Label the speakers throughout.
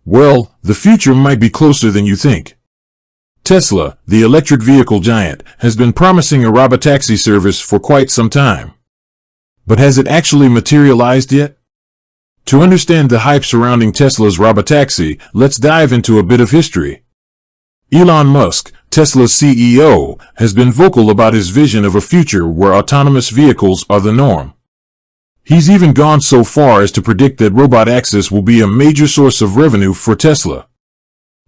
Speaker 1: Well, the future might be closer than you think. Tesla, the electric vehicle giant, has been promising a robotaxi service for quite some time. But has it actually materialized yet? To understand the hype surrounding Tesla's robotaxi, let's dive into a bit of history. Elon Musk, Tesla's CEO, has been vocal about his vision of a future where autonomous vehicles are the norm. He's even gone so far as to predict that robot access will be a major source of revenue for Tesla.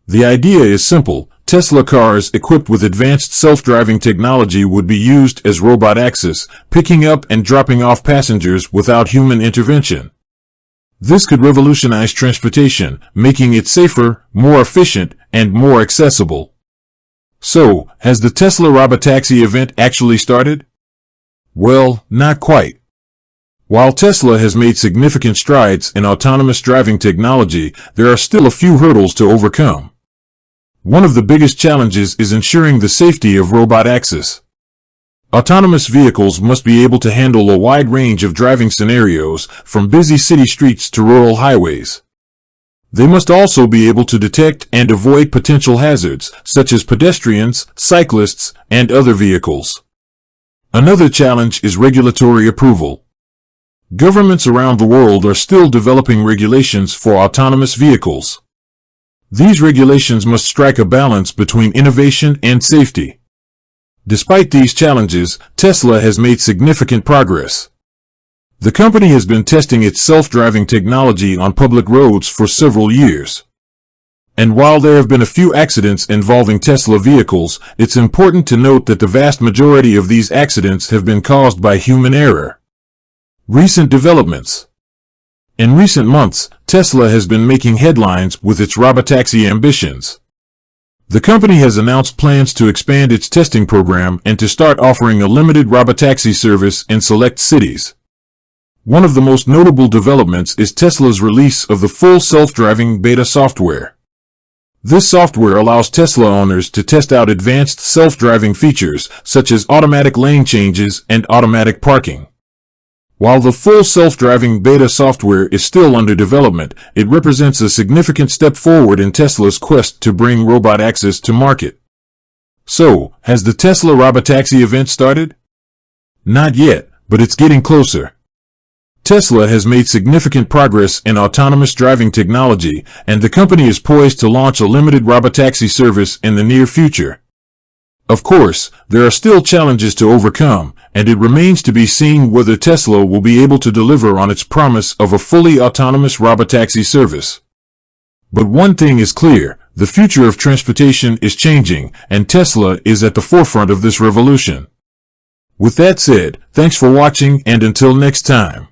Speaker 1: The idea is simple. Tesla cars equipped with advanced self-driving technology would be used as robot access, picking up and dropping off passengers without human intervention. This could revolutionize transportation, making it safer, more efficient, and more accessible. So, has the Tesla robotaxi event actually started? Well, not quite. While Tesla has made significant strides in autonomous driving technology, there are still a few hurdles to overcome. One of the biggest challenges is ensuring the safety of robot access. Autonomous vehicles must be able to handle a wide range of driving scenarios, from busy city streets to rural highways. They must also be able to detect and avoid potential hazards, such as pedestrians, cyclists, and other vehicles. Another challenge is regulatory approval. Governments around the world are still developing regulations for autonomous vehicles. These regulations must strike a balance between innovation and safety. Despite these challenges, Tesla has made significant progress. The company has been testing its self-driving technology on public roads for several years. And while there have been a few accidents involving Tesla vehicles, it's important to note that the vast majority of these accidents have been caused by human error. Recent developments. In recent months, Tesla has been making headlines with its robotaxi ambitions. The company has announced plans to expand its testing program and to start offering a limited robotaxi service in select cities. One of the most notable developments is Tesla's release of the full self-driving beta software. This software allows Tesla owners to test out advanced self-driving features such as automatic lane changes and automatic parking. While the full self-driving beta software is still under development, it represents a significant step forward in Tesla's quest to bring robot access to market. So, has the Tesla robotaxi event started? Not yet, but it's getting closer. Tesla has made significant progress in autonomous driving technology, and the company is poised to launch a limited robotaxi service in the near future. Of course, there are still challenges to overcome, and it remains to be seen whether Tesla will be able to deliver on its promise of a fully autonomous robotaxi service. But one thing is clear, the future of transportation is changing, and Tesla is at the forefront of this revolution. With that said, thanks for watching, and until next time.